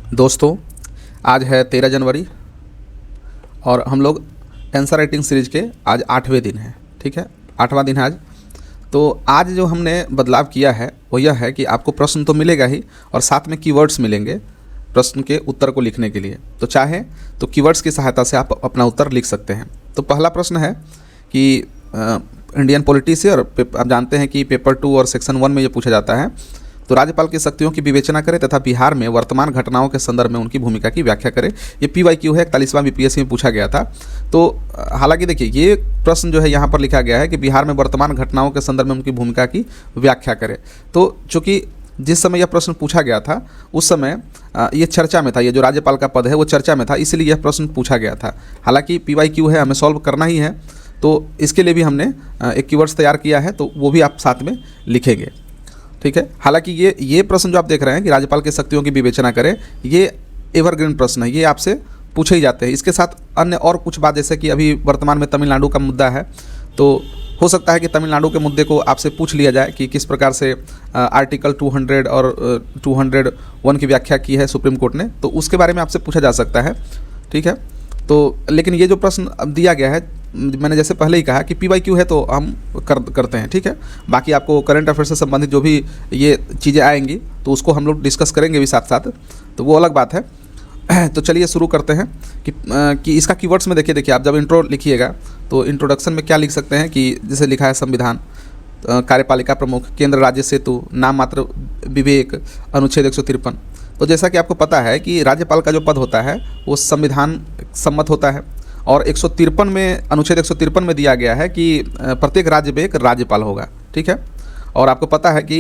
दोस्तों, आज है 13 जनवरी और हम लोग आंसर राइटिंग सीरीज के आज 8वें दिन हैं। ठीक है, 8वां दिन है आज। तो आज जो हमने बदलाव किया है वो यह है कि आपको प्रश्न तो मिलेगा ही और साथ में कीवर्ड्स मिलेंगे प्रश्न के उत्तर को लिखने के लिए। तो चाहे तो कीवर्ड्स की सहायता से आप अपना उत्तर लिख सकते हैं। तो पहला प्रश्न है कि इंडियन पॉलिटी से, और आप जानते हैं कि पेपर 2 और सेक्शन 1 में ये पूछा जाता है। तो राज्यपाल की शक्तियों की विवेचना करें तथा बिहार में वर्तमान घटनाओं के संदर्भ में उनकी भूमिका की व्याख्या करें। ये PYQ है, 41वां BPSC में पूछा गया था। तो हालांकि देखिए, ये प्रश्न जो है यहाँ पर लिखा गया है कि बिहार में वर्तमान घटनाओं के संदर्भ में उनकी भूमिका की व्याख्या करें। तो चूँकि जिस समय यह प्रश्न पूछा गया था उस समय ये चर्चा में था, ये जो राज्यपाल का पद है वो चर्चा में था, इसलिए यह प्रश्न पूछा गया था। हालांकि PYQ है, हमें सॉल्व करना ही है, तो इसके लिए भी हमने एक कीवर्ड्स तैयार किया है, तो वो भी आप साथ में लिखेंगे। ठीक है। हालांकि ये प्रश्न जो आप देख रहे हैं कि राज्यपाल की शक्तियों की विवेचना करें, ये एवरग्रीन प्रश्न है, ये आपसे पूछे ही जाते हैं। इसके साथ अन्य और कुछ बात, जैसे कि अभी वर्तमान में तमिलनाडु का मुद्दा है, तो हो सकता है कि तमिलनाडु के मुद्दे को आपसे पूछ लिया जाए कि किस प्रकार से आर्टिकल 200 और 201 की व्याख्या की है सुप्रीम कोर्ट ने, तो उसके बारे में आपसे पूछा जा सकता है। ठीक है। तो लेकिन ये जो प्रश्न अब दिया गया है, मैंने जैसे पहले ही कहा कि PYQ है तो हम करते हैं। ठीक है। बाकी आपको करंट अफेयर से संबंधित जो भी ये चीज़ें आएंगी तो उसको हम लोग डिस्कस करेंगे भी साथ साथ, तो वो अलग बात है। तो चलिए शुरू करते हैं कि इसका कीवर्ड्स में देखिए आप जब इंट्रो लिखिएगा तो इंट्रोडक्शन में क्या लिख सकते हैं कि जैसे लिखा है संविधान, कार्यपालिका प्रमुख, केंद्र राज्य सेतु, नाम मात्र विवेक, अनुच्छेद 153। तो जैसा कि आपको पता है कि राज्यपाल का जो पद होता है वो संविधान सम्मत होता है और 153 में, अनुच्छेद 153 में दिया गया है कि प्रत्येक राज्य में एक राज्यपाल होगा। ठीक है। और आपको पता है कि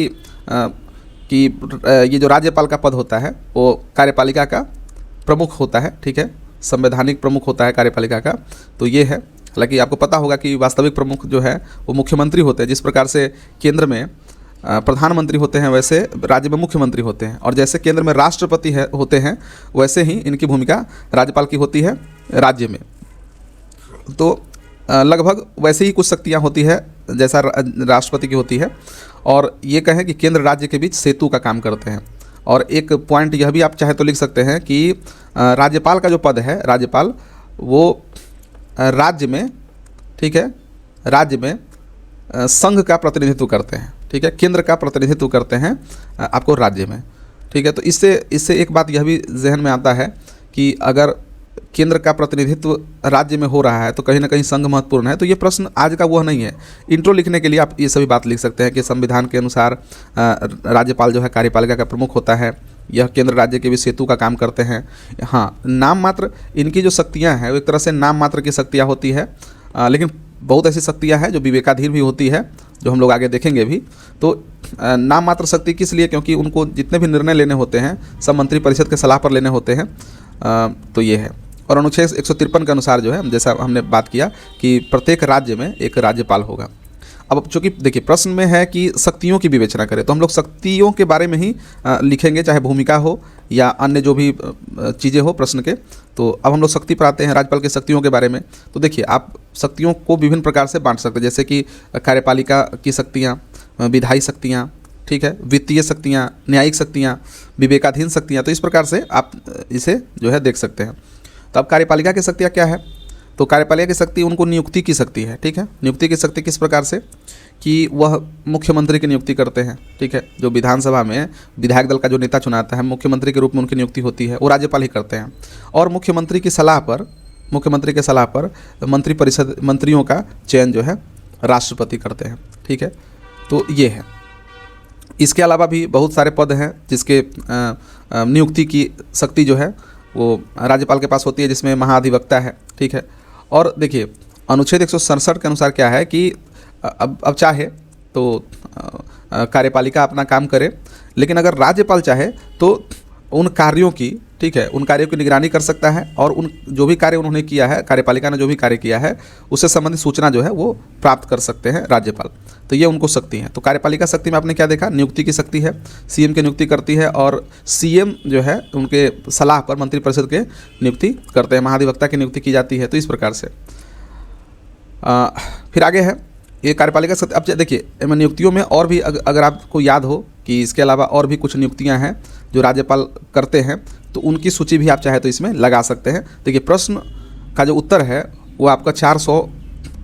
ये जो राज्यपाल का पद होता है वो कार्यपालिका का प्रमुख होता है। ठीक है। संवैधानिक प्रमुख होता है कार्यपालिका का, तो ये है। हालांकि आपको पता होगा कि वास्तविक प्रमुख जो है वो मुख्यमंत्री होते हैं। जिस प्रकार से केंद्र में प्रधानमंत्री होते हैं वैसे राज्य में मुख्यमंत्री होते हैं, और जैसे केंद्र में राष्ट्रपति होते हैं वैसे ही इनकी भूमिका राज्यपाल की होती है राज्य में। तो लगभग वैसे ही कुछ शक्तियाँ होती है जैसा राष्ट्रपति की होती है। और ये कहें कि केंद्र राज्य के बीच सेतु का काम करते हैं। और एक पॉइंट यह भी आप चाहे तो लिख सकते हैं कि राज्यपाल का जो पद है, राज्यपाल वो राज्य में, ठीक है, राज्य में संघ का प्रतिनिधित्व करते हैं। ठीक है। केंद्र का प्रतिनिधित्व करते हैं आपको राज्य में। ठीक है। तो इससे एक बात यह भी जहन में आता है कि अगर केंद्र का प्रतिनिधित्व राज्य में हो रहा है तो कहीं ना कहीं संघ महत्वपूर्ण है। तो ये प्रश्न आज का वह नहीं है। इंट्रो लिखने के लिए आप ये सभी बात लिख सकते हैं कि संविधान के अनुसार राज्यपाल जो है कार्यपालिका का प्रमुख होता है, यह केंद्र राज्य के भी सेतु का काम करते हैं। हाँ, नाम मात्र इनकी जो शक्तियाँ हैं वो एक तरह से नाम मात्र की शक्तियाँ होती है, लेकिन बहुत ऐसी शक्तियाँ हैं जो विवेकाधीन भी होती है, जो हम लोग आगे देखेंगे भी। तो नाम मात्र शक्ति किस लिए? क्योंकि उनको जितने भी निर्णय लेने होते हैं सब मंत्री परिषद के सलाह पर लेने होते हैं। तो ये है। और अनुच्छेद 153 के अनुसार जो है, जैसा हमने बात किया कि प्रत्येक राज्य में एक राज्यपाल होगा। अब चूँकि देखिए प्रश्न में है कि शक्तियों की विवेचना करें, तो हम लोग शक्तियों के बारे में ही लिखेंगे, चाहे भूमिका हो या अन्य जो भी चीज़ें हो प्रश्न के। तो अब हम लोग शक्ति पर आते हैं, राज्यपाल की शक्तियों के बारे में। तो देखिए आप शक्तियों को विभिन्न प्रकार से बांट सकते हैं, जैसे कि कार्यपालिका की शक्तियाँ, विधायी शक्तियाँ, ठीक है, वित्तीय शक्तियाँ, न्यायिक शक्तियाँ, विवेकाधीन शक्तियाँ। तो इस प्रकार से आप इसे जो है देख सकते हैं। तो अब कार्यपालिका की शक्तियाँ क्या है? तो कार्यपालिका की शक्ति उनको नियुक्ति की शक्ति है। ठीक है। नियुक्ति की शक्ति किस प्रकार से कि वह मुख्यमंत्री की नियुक्ति करते हैं। ठीक है। जो विधानसभा में विधायक दल का जो नेता चुनाता है, मुख्यमंत्री के रूप में उनकी नियुक्ति होती है, वो राज्यपाल ही करते हैं। और मुख्यमंत्री की सलाह पर, मुख्यमंत्री के सलाह पर मंत्री परिषद, मंत्रियों का चयन जो है राष्ट्रपति करते हैं। ठीक है। तो ये है। इसके अलावा भी बहुत सारे पद हैं जिसके नियुक्ति की शक्ति जो है वो राज्यपाल के पास होती है, जिसमें महाधिवक्ता है। ठीक है। और देखिए अनुच्छेद 167 के अनुसार क्या है कि अब चाहे तो कार्यपालिका अपना काम करे, लेकिन अगर राज्यपाल चाहे तो उन कार्यों की, ठीक है, उन कार्यों की निगरानी कर सकता है और उन जो भी कार्य उन्होंने किया है, कार्यपालिका ने जो भी कार्य किया है उससे संबंधित सूचना जो है वो प्राप्त कर सकते हैं राज्यपाल। तो ये उनको शक्ति है। तो कार्यपालिका शक्ति में आपने क्या देखा? नियुक्ति की शक्ति है, CM की नियुक्ति करती है और CM जो है उनके सलाह पर मंत्रिपरिषद के नियुक्ति करते हैं, महाधिवक्ता की नियुक्ति की जाती है। तो इस प्रकार से फिर आगे है ये कार्यपालिका शक्ति। अब देखिए नियुक्तियों में और भी अगर आपको याद हो कि इसके अलावा और भी कुछ नियुक्तियां हैं जो राज्यपाल करते हैं, तो उनकी सूची भी आप चाहे तो इसमें लगा सकते हैं। देखिए, प्रश्न का जो उत्तर है वो आपका 400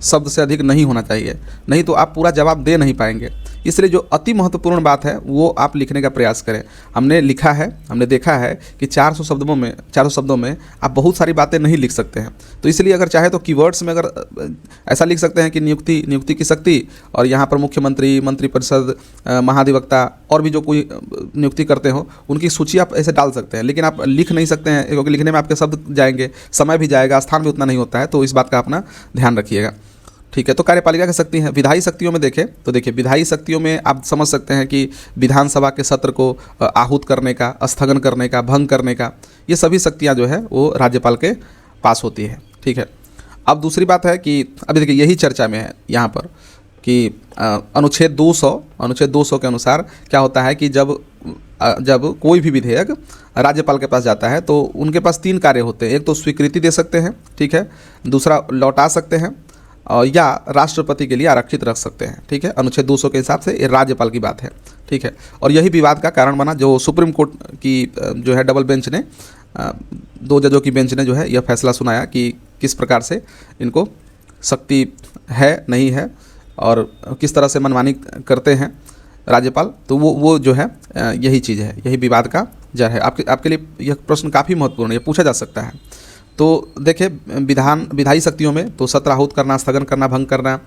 शब्द से अधिक नहीं होना चाहिए, नहीं तो आप पूरा जवाब दे नहीं पाएंगे। इसलिए जो अति महत्वपूर्ण बात है वो आप लिखने का प्रयास करें। हमने लिखा है, हमने देखा है कि 400 शब्दों में आप बहुत सारी बातें नहीं लिख सकते हैं। तो इसलिए अगर चाहे तो कीवर्ड्स में अगर ऐसा लिख सकते हैं कि नियुक्ति की शक्ति, और यहाँ पर मुख्यमंत्री, मंत्रिपरिषद, महाधिवक्ता और भी जो कोई नियुक्ति करते हो उनकी सूची आप ऐसे डाल सकते हैं, लेकिन आप लिख नहीं सकते हैं क्योंकि लिखने में आपके शब्द जाएंगे, समय भी जाएगा, स्थान भी उतना नहीं होता है। तो इस बात का अपना ध्यान रखिएगा, ठीक है। तो कार्यपालिका की शक्ति है। विधायी शक्तियों में देखें तो देखिए, विधायी शक्तियों में आप समझ सकते हैं कि विधानसभा के सत्र को आहूत करने का, स्थगन करने का, भंग करने का, ये सभी शक्तियां जो है वो राज्यपाल के पास होती है, ठीक है। अब दूसरी बात है कि अभी देखिए यही चर्चा में है यहाँ पर कि अनुच्छेद 200 के अनुसार क्या होता है कि जब कोई भी विधेयक राज्यपाल के पास जाता है तो उनके पास 3 कार्य होते हैं। एक तो स्वीकृति दे सकते हैं, ठीक है, दूसरा लौटा सकते हैं, और या राष्ट्रपति के लिए आरक्षित रख सकते हैं, ठीक है। अनुच्छेद 200 के हिसाब से ये राज्यपाल की बात है, ठीक है। और यही विवाद का कारण बना, जो सुप्रीम कोर्ट की जो है डबल बेंच ने, 2 जजों की बेंच ने जो है यह फैसला सुनाया कि किस प्रकार से इनको शक्ति है, नहीं है, और किस तरह से मनमानी करते हैं राज्यपाल। तो वो जो है यही चीज़ है, यही विवाद का जड़ है। आपके लिए यह प्रश्न काफ़ी महत्वपूर्ण है, ये पूछा जा सकता है। तो देखिए, विधायी शक्तियों में तो सत्र आहूत करना, स्थगन करना, भंग करना,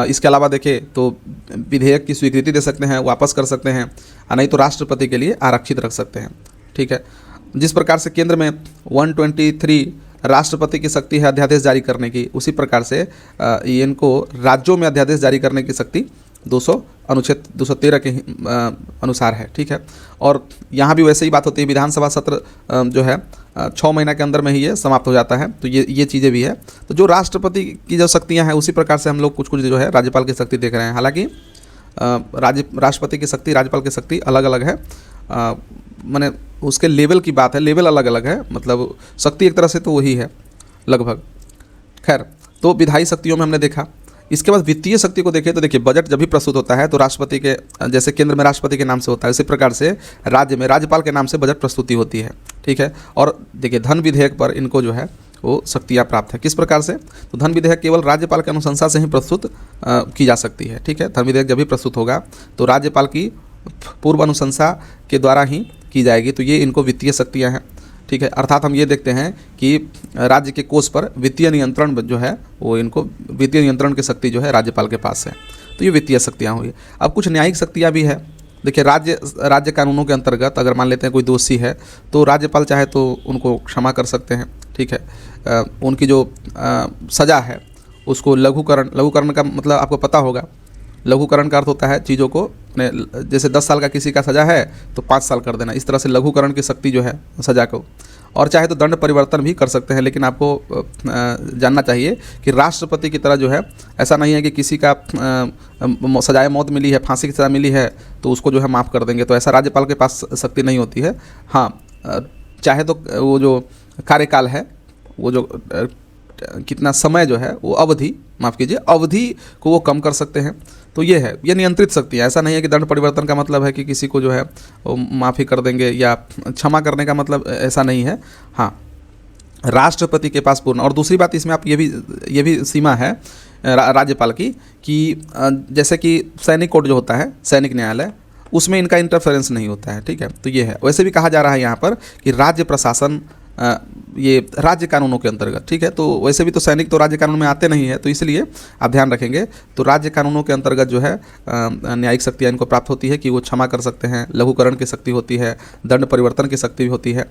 इसके अलावा देखें तो विधेयक की स्वीकृति दे सकते हैं, वापस कर सकते हैं, नहीं तो राष्ट्रपति के लिए आरक्षित रख सकते हैं, ठीक है। जिस प्रकार से केंद्र में 123 राष्ट्रपति की शक्ति है अध्यादेश जारी करने की, उसी प्रकार से इनको राज्यों में अध्यादेश जारी करने की शक्ति अनुच्छेद 213 के अनुसार है, ठीक है। और यहाँ भी वैसे ही बात होती है, विधानसभा सत्र जो है 6 महीना के अंदर में ही ये समाप्त हो जाता है। तो ये चीज़ें भी है। तो जो राष्ट्रपति की जो शक्तियाँ हैं उसी प्रकार से हम लोग कुछ जो है राज्यपाल की शक्ति देख रहे हैं। हालांकि राष्ट्रपति की शक्ति, राज्यपाल की शक्ति अलग अलग है, माने उसके लेवल की बात है, लेवल अलग अलग है, मतलब शक्ति एक तरह से तो वही है लगभग। खैर, तो विधायी शक्तियों में हमने देखा। इसके बाद वित्तीय शक्ति को देखें तो देखिए, बजट जब भी प्रस्तुत होता है तो राष्ट्रपति के, जैसे केंद्र में राष्ट्रपति के नाम से होता है, उसी प्रकार से राज्य में राज्यपाल के नाम से बजट प्रस्तुति होती है, ठीक है। और देखिए, धन विधेयक पर इनको जो है वो शक्तियाँ प्राप्त है। किस प्रकार से? तो धन विधेयक केवल राज्यपाल के अनुशंसा से ही प्रस्तुत की जा सकती है, ठीक है। धन विधेयक जब भी प्रस्तुत होगा तो राज्यपाल की पूर्व अनुशंसा के द्वारा ही की जाएगी। तो ये इनको वित्तीय शक्तियाँ हैं, ठीक है। अर्थात हम ये देखते हैं कि राज्य के कोष पर वित्तीय नियंत्रण जो है वो इनको वित्तीय नियंत्रण की शक्ति जो है राज्यपाल के पास है। तो ये वित्तीय शक्तियाँ हुई। अब कुछ न्यायिक शक्तियाँ भी है। देखिए, राज्य कानूनों के अंतर्गत अगर मान लेते हैं कोई दोषी है तो राज्यपाल चाहे तो उनको क्षमा कर सकते हैं, ठीक है। उनकी जो सज़ा है उसको लघुकरण का मतलब आपको पता होगा। लघुकरण का अर्थ होता है चीज़ों को, जैसे 10 साल का किसी का सज़ा है तो 5 साल कर देना। इस तरह से लघुकरण की शक्ति जो है सज़ा को, और चाहे तो दंड परिवर्तन भी कर सकते हैं। लेकिन आपको जानना चाहिए कि राष्ट्रपति की तरह जो है ऐसा नहीं है कि किसी का सजाए मौत मिली है, फांसी की सज़ा मिली है तो उसको जो है माफ़ कर देंगे। तो ऐसा राज्यपाल के पास शक्ति नहीं होती है। हाँ, चाहे तो वो जो कार्यकाल है, वो जो कितना समय जो है वो अवधि को वो कम कर सकते हैं। तो ये है, ये नियंत्रित शक्ति है। ऐसा नहीं है कि दंड परिवर्तन का मतलब है कि किसी को जो है वो माफ़ी कर देंगे, या क्षमा करने का मतलब ऐसा नहीं है। हाँ, राष्ट्रपति के पास पूर्ण। और दूसरी बात इसमें आप ये भी सीमा है राज्यपाल की कि जैसे कि सैनिक कोर्ट जो होता है, सैनिक न्यायालय, उसमें इनका इंटरफेरेंस नहीं होता है, ठीक है। तो ये है। वैसे भी कहा जा रहा है यहाँ पर कि राज्य प्रशासन ये राज्य कानूनों के अंतर्गत, ठीक है। तो वैसे भी तो सैनिक तो राज्य कानून में आते नहीं है, तो इसलिए आप ध्यान रखेंगे। तो राज्य कानूनों के अंतर्गत जो है न्यायिक शक्तियाँ इनको प्राप्त होती है कि वो क्षमा कर सकते हैं, लघुकरण की शक्ति होती है, दंड परिवर्तन की शक्ति भी होती है।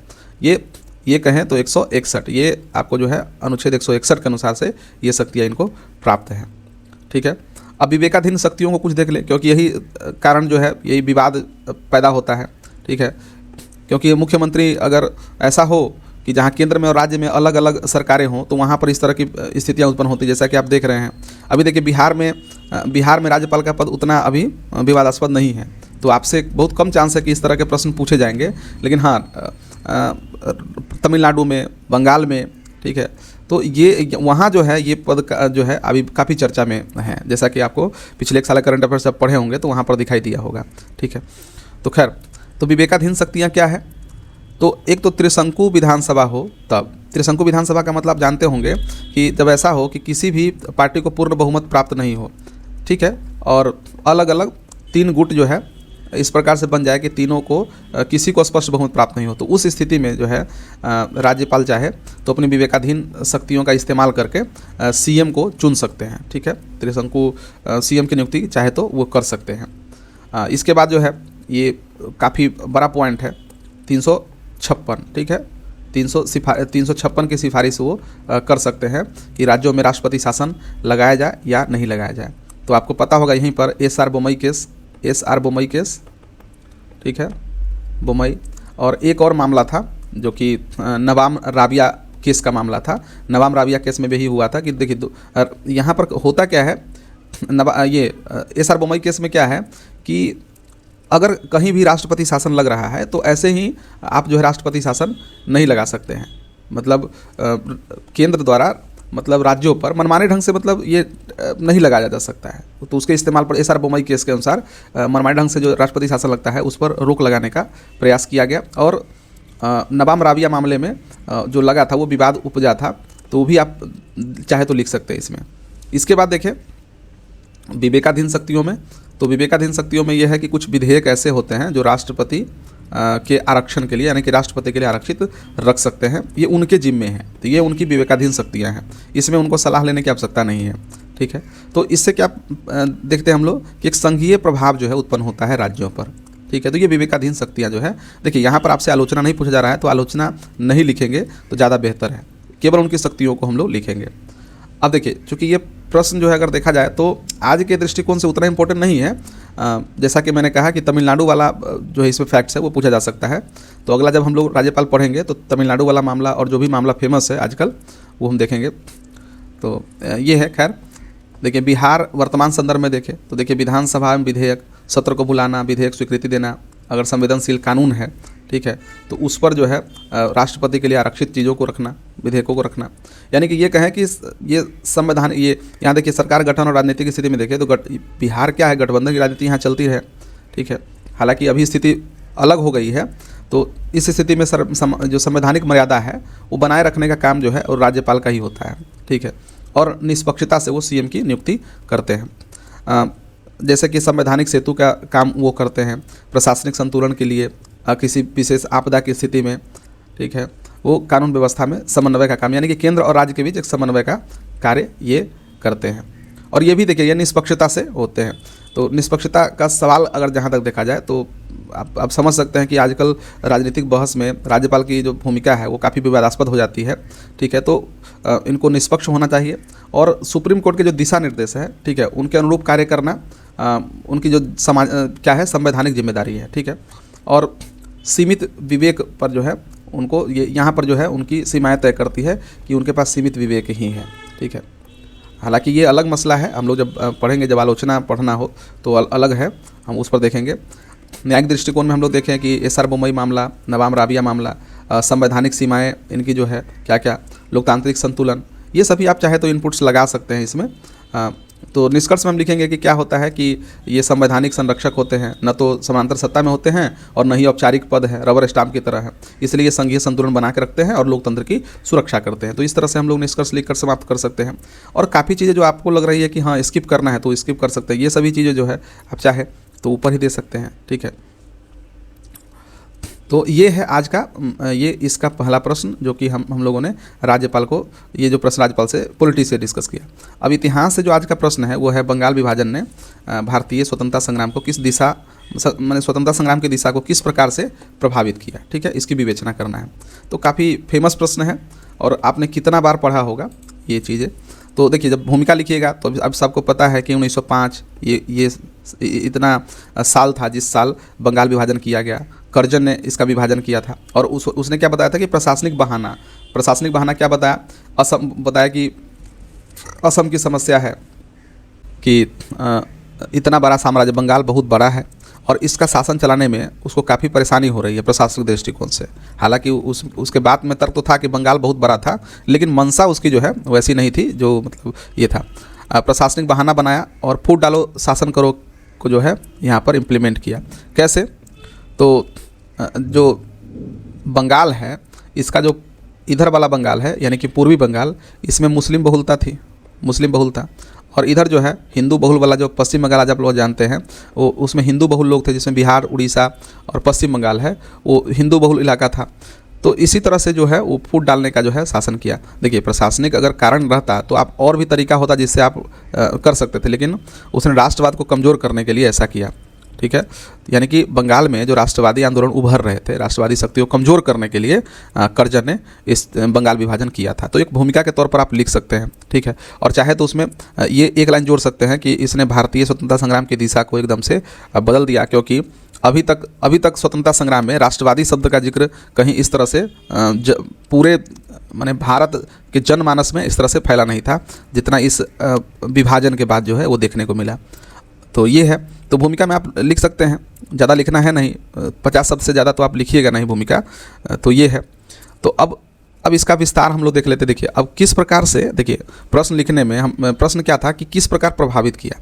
ये कहें तो 161, ये आपको जो है अनुच्छेद 161 के अनुसार से ये शक्तियाँ इनको प्राप्त हैं, ठीक है। अब विवेकाधीन शक्तियों को कुछ देख लें, क्योंकि यही कारण जो है, यही विवाद पैदा होता है, ठीक है। क्योंकि मुख्यमंत्री अगर ऐसा हो कि जहाँ केंद्र में और राज्य में अलग अलग सरकारें हों तो वहाँ पर इस तरह की स्थितियाँ उत्पन्न होती है, जैसा कि आप देख रहे हैं। अभी देखिए, बिहार में राज्यपाल का पद उतना अभी विवादास्पद नहीं है। तो आपसे बहुत कम चांस है कि इस तरह के प्रश्न पूछे जाएंगे। लेकिन हाँ, तमिलनाडु में, बंगाल में, ठीक है, तो ये वहाँ जो है ये पद जो है अभी काफ़ी चर्चा में है। जैसा कि आपको पिछले एक साल करंट अफेयर्स जब पढ़े होंगे तो वहाँ पर दिखाई दिया होगा, ठीक है। तो खैर, तो विवेकाधीन शक्तियाँ क्या है? तो एक तो त्रिशंकु विधानसभा हो, तब त्रिशंकु विधानसभा का मतलब आप जानते होंगे कि जब ऐसा हो कि किसी भी पार्टी को पूर्ण बहुमत प्राप्त नहीं हो, ठीक है, और अलग अलग 3 गुट जो है इस प्रकार से बन जाए कि तीनों को किसी को स्पष्ट बहुमत प्राप्त नहीं हो, तो उस स्थिति में जो है राज्यपाल चाहे तो अपनी विवेकाधीन शक्तियों का इस्तेमाल करके सीएम को चुन सकते हैं, ठीक है। त्रिशंकु सीएम की नियुक्ति चाहे तो वो कर सकते हैं। इसके बाद जो है ये काफ़ी बड़ा पॉइंट है 356, ठीक है, 356 की सिफारिश वो कर सकते हैं कि राज्यों में राष्ट्रपति शासन लगाया जाए या नहीं लगाया जाए। तो आपको पता होगा यहीं पर एस आर बोमई केस, ठीक है, बोमई, और एक और मामला था जो कि नवाम राबिया केस का मामला था। नवाम राबिया केस में भी यही हुआ था कि देखिए यहाँ पर होता क्या है, ये एस आर बोमई केस में क्या है कि अगर कहीं भी राष्ट्रपति शासन लग रहा है तो ऐसे ही आप जो है राष्ट्रपति शासन नहीं लगा सकते हैं। मतलब केंद्र द्वारा मतलब राज्यों पर मनमाने ढंग से मतलब ये नहीं लगाया जा सकता है। तो उसके इस्तेमाल पर एस आर बोमई केस के अनुसार मनमाने ढंग से जो राष्ट्रपति शासन लगता है उस पर रोक लगाने का प्रयास किया गया। और नवाम राबिया मामले में जो लगा था वो विवाद उपजा था, तो वो भी आप चाहे तो लिख सकते हैं इसमें। इसके बाद देखें विवेकाधीन शक्तियों में, तो विवेकाधीन शक्तियों में यह है कि कुछ विधेयक ऐसे होते हैं जो राष्ट्रपति के आरक्षण के लिए यानी कि राष्ट्रपति के लिए आरक्षित रख सकते हैं, ये उनके जिम्मे हैं, तो ये उनकी विवेकाधीन शक्तियाँ हैं, इसमें उनको सलाह लेने की आवश्यकता नहीं है, ठीक है। तो इससे क्या देखते हैं हम लोग कि एक संघीय प्रभाव जो है उत्पन्न होता है राज्यों पर, ठीक है। तो ये विवेकाधीन शक्तियाँ जो है, देखिए यहाँ पर आपसे आलोचना नहीं पूछा जा रहा है तो आलोचना नहीं लिखेंगे तो ज़्यादा बेहतर है, केवल उनकी शक्तियों को हम लोग लिखेंगे। अब देखिए चूँकि ये प्रश्न जो है अगर देखा जाए तो आज के दृष्टिकोण से उतना इम्पोर्टेंट नहीं है, जैसा कि मैंने कहा कि तमिलनाडु वाला जो है इसमें फैक्ट्स है वो पूछा जा सकता है। तो अगला जब हम लोग राज्यपाल पढ़ेंगे तो तमिलनाडु वाला मामला और जो भी मामला फेमस है आजकल वो हम देखेंगे। तो ये है। खैर देखिए बिहार वर्तमान संदर्भ में देखें तो देखिए विधानसभा में विधेयक सत्र को बुलाना, विधेयक स्वीकृति देना, अगर संवेदनशील कानून है, ठीक है, तो उस पर जो है राष्ट्रपति के लिए आरक्षित चीज़ों को रखना, विधेयकों को रखना, यानी कि ये कहें कि ये संविधान, ये यहाँ देखिए सरकार गठन और राजनीति की स्थिति में देखें तो बिहार क्या है, गठबंधन की राजनीति यहाँ चलती है, ठीक है। हालांकि अभी स्थिति अलग हो गई है, तो इस स्थिति में जो संवैधानिक मर्यादा है वो बनाए रखने का काम जो है और राज्यपाल का ही होता है, ठीक है, और निष्पक्षता से वो सीएम की नियुक्ति करते हैं। जैसे कि संवैधानिक सेतु का काम वो करते हैं, प्रशासनिक संतुलन के लिए किसी विशेष आपदा की स्थिति में, ठीक है, वो कानून व्यवस्था में समन्वय का काम, यानी कि केंद्र और राज्य के बीच एक समन्वय का कार्य ये करते हैं। और ये भी देखिए ये निष्पक्षता से होते हैं। तो निष्पक्षता का सवाल अगर जहाँ तक देखा जाए तो आप समझ सकते हैं कि आजकल राजनीतिक बहस में राज्यपाल की जो भूमिका है वो काफ़ी विवादास्पद हो जाती है, ठीक है। तो इनको निष्पक्ष होना चाहिए और सुप्रीम कोर्ट के जो दिशा निर्देश है, ठीक है, उनके अनुरूप कार्य करना उनकी जो समाज क्या है संवैधानिक जिम्मेदारी है, ठीक है। और सीमित विवेक पर जो है उनको ये यहाँ पर जो है उनकी सीमाएं तय करती है कि उनके पास सीमित विवेक ही है, ठीक है। हालांकि ये अलग मसला है, हम लोग जब पढ़ेंगे, जब आलोचना पढ़ना हो तो अलग है, हम उस पर देखेंगे। न्यायिक दृष्टिकोण में हम लोग देखें कि एस आर बोमई मामला, नवाम राबिया मामला, संवैधानिक सीमाएं इनकी जो है क्या क्या, लोकतांत्रिक संतुलन, ये सभी आप चाहे तो इनपुट्स लगा सकते हैं इसमें। तो निष्कर्ष में हम लिखेंगे कि क्या होता है कि ये संवैधानिक संरक्षक होते हैं, न तो समांतर सत्ता में होते हैं और न ही औपचारिक पद है, रबर स्टाम्प की तरह है, इसलिए ये संघीय संतुलन बना के रखते हैं और लोकतंत्र की सुरक्षा करते हैं। तो इस तरह से हम लोग निष्कर्ष लिखकर समाप्त कर सकते हैं। और काफ़ी चीज़ें जो आपको लग रही है कि हाँ स्किप करना है तो स्किप कर सकते हैं, ये सभी चीज़ें जो है आप चाहे तो ऊपर ही दे सकते हैं, ठीक है। तो ये है आज का ये इसका पहला प्रश्न जो कि हम लोगों ने राज्यपाल को, ये जो प्रश्न राज्यपाल से पॉलिटी से डिस्कस किया। अब इतिहास से जो आज का प्रश्न है वो है बंगाल विभाजन ने भारतीय स्वतंत्रता संग्राम को किस दिशा, मैंने स्वतंत्रता संग्राम की दिशा को किस प्रकार से प्रभावित किया, ठीक है, इसकी विवेचना करना है। तो काफ़ी फेमस प्रश्न है और आपने कितना बार पढ़ा होगा ये चीज़ें। तो देखिए जब भूमिका लिखिएगा तो अब सबको पता है कि 1905 ये इतना साल था जिस साल बंगाल विभाजन किया गया। कर्जन ने इसका विभाजन किया था और उसने क्या बताया था कि प्रशासनिक बहाना क्या बताया कि असम की समस्या है कि इतना बड़ा साम्राज्य, बंगाल बहुत बड़ा है और इसका शासन चलाने में उसको काफ़ी परेशानी हो रही है प्रशासनिक दृष्टिकोण से। हालांकि उसके बाद में तर्क तो था कि बंगाल बहुत बड़ा था, लेकिन मंशा उसकी जो है वैसी नहीं थी जो मतलब ये था। प्रशासनिक बहाना बनाया और फूट डालो शासन करो को जो है यहाँ पर इम्प्लीमेंट किया। कैसे? तो जो बंगाल है, इसका जो इधर वाला बंगाल है यानी कि पूर्वी बंगाल, इसमें मुस्लिम बहुलता थी, मुस्लिम बहुलता। और इधर जो है हिंदू बहुल वाला जो पश्चिम बंगाल आज आप लोग जानते हैं, वो उसमें हिंदू बहुल लोग थे, जिसमें बिहार, उड़ीसा और पश्चिम बंगाल है वो हिंदू बहुल इलाका था। तो इसी तरह से जो है वो फूट डालने का जो है शासन किया। देखिए, प्रशासनिक अगर कारण रहता तो आप और भी तरीका होता जिससे आप कर सकते थे, लेकिन उसने राष्ट्रवाद को कमज़ोर करने के लिए ऐसा किया। ठीक है, यानी कि बंगाल में जो राष्ट्रवादी आंदोलन उभर रहे थे, राष्ट्रवादी शक्ति को कमज़ोर करने के लिए कर्जन ने इस बंगाल विभाजन किया था। तो एक भूमिका के तौर पर आप लिख सकते हैं। ठीक है, और चाहे तो उसमें ये एक लाइन जोड़ सकते हैं कि इसने भारतीय स्वतंत्रता संग्राम की दिशा को एकदम से बदल दिया, क्योंकि अभी तक स्वतंत्रता संग्राम में राष्ट्रवादी शब्द का जिक्र कहीं इस तरह से पूरे माने भारत के जनमानस में इस तरह से फैला नहीं था जितना इस विभाजन के बाद जो है वो देखने को मिला। तो ये है। तो भूमिका में आप लिख सकते हैं, ज़्यादा लिखना है नहीं, 50 शब्द से ज़्यादा तो आप लिखिएगा नहीं भूमिका। तो ये है। तो अब इसका विस्तार हम लोग देख लेते। देखिए, अब किस प्रकार से, देखिए प्रश्न लिखने में हम प्रश्न क्या था कि किस प्रकार प्रभावित किया।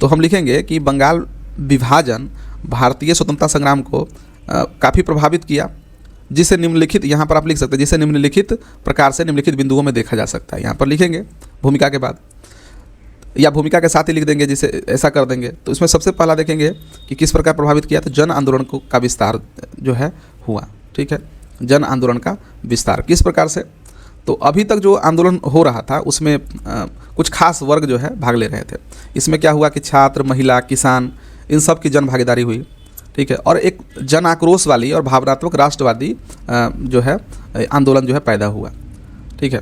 तो हम लिखेंगे कि बंगाल विभाजन भारतीय स्वतंत्रता संग्राम को काफ़ी प्रभावित किया, जिसे निम्नलिखित, यहाँ पर आप लिख सकते हैं, जिसे निम्नलिखित प्रकार से निम्नलिखित बिंदुओं में देखा जा सकता है। यहाँ पर लिखेंगे भूमिका के बाद, या भूमिका के साथ ही लिख देंगे, जिसे ऐसा कर देंगे। तो इसमें सबसे पहला देखेंगे कि किस प्रकार प्रभावित किया। तो जन आंदोलन का विस्तार जो है हुआ। ठीक है, जन आंदोलन का विस्तार किस प्रकार से। तो अभी तक जो आंदोलन हो रहा था उसमें कुछ खास वर्ग जो है भाग ले रहे थे। इसमें क्या हुआ कि छात्र, महिला, किसान, इन सब की जन भागीदारी हुई। ठीक है, और एक जन आक्रोश वाली और भावनात्मक राष्ट्रवादी जो है आंदोलन जो है पैदा हुआ। ठीक है,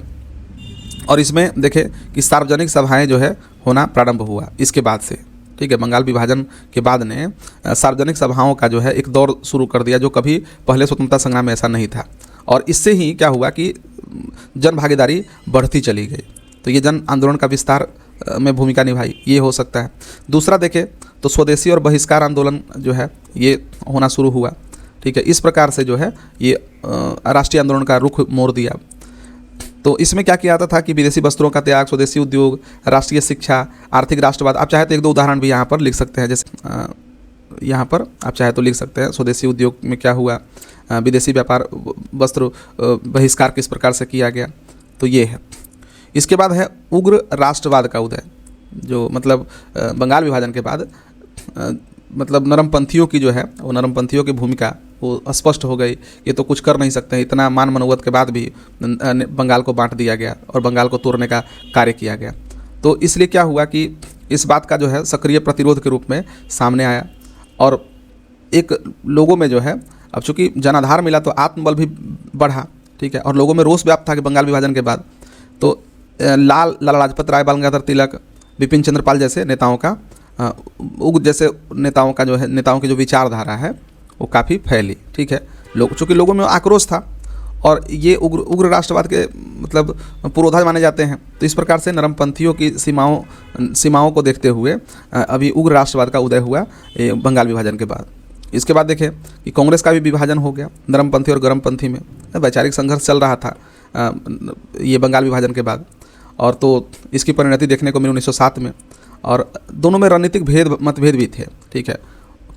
और इसमें देखें कि सार्वजनिक सभाएं जो है होना प्रारंभ हुआ इसके बाद से। ठीक है, बंगाल विभाजन के बाद ने सार्वजनिक सभाओं का जो है एक दौर शुरू कर दिया, जो कभी पहले स्वतंत्रता संग्राम में ऐसा नहीं था। और इससे ही क्या हुआ कि जन भागीदारी बढ़ती चली गई। तो ये जन आंदोलन का विस्तार में भूमिका निभाई, ये हो सकता है। दूसरा देखें तो स्वदेशी और बहिष्कार आंदोलन जो है ये होना शुरू हुआ। ठीक है, इस प्रकार से जो है ये राष्ट्रीय आंदोलन का रुख मोड़ दिया। तो इसमें क्या किया जाता था कि विदेशी वस्त्रों का त्याग, स्वदेशी उद्योग, राष्ट्रीय शिक्षा, आर्थिक राष्ट्रवाद। आप चाहे तो एक दो उदाहरण भी यहाँ पर लिख सकते हैं, जैसे यहाँ पर आप चाहे तो लिख सकते हैं स्वदेशी उद्योग में क्या हुआ, विदेशी व्यापार, वस्त्र बहिष्कार किस प्रकार से किया गया। तो ये है। इसके बाद है उग्र राष्ट्रवाद का उदय, जो मतलब बंगाल विभाजन के बाद मतलब नरमपंथियों की जो है वो नरमपंथियों की भूमिका वो स्पष्ट हो गई। ये तो कुछ कर नहीं सकते, इतना मान मनोवत के बाद भी बंगाल को बांट दिया गया और बंगाल को तोड़ने का कार्य किया गया। तो इसलिए क्या हुआ कि इस बात का जो है सक्रिय प्रतिरोध के रूप में सामने आया। और एक लोगों में जो है, अब चूँकि जनाधार मिला तो आत्मबल भी बढ़ा। ठीक है, और लोगों में रोष व्याप्त था कि बंगाल विभाजन के बाद तो लाला लाजपत राय, बाल गंगाधर तिलक, बिपिन चंद्र पाल जैसे नेताओं का उग्र जैसे नेताओं का जो है, नेताओं की जो विचारधारा है वो काफ़ी फैली। ठीक है, चूँकि लोगों में आक्रोश था और ये उग्र राष्ट्रवाद के मतलब पुरोधा माने जाते हैं। तो इस प्रकार से नरमपंथियों की सीमाओं को देखते हुए अभी उग्र राष्ट्रवाद का उदय हुआ बंगाल विभाजन के बाद। इसके बाद देखें कि कांग्रेस का भी विभाजन हो गया, नरमपंथी और गरमपंथी में वैचारिक संघर्ष चल रहा था ये बंगाल विभाजन के बाद। और तो इसकी परिणति देखने को मिली 1907 में। और दोनों में रणनीतिक मतभेद भी थे। ठीक है,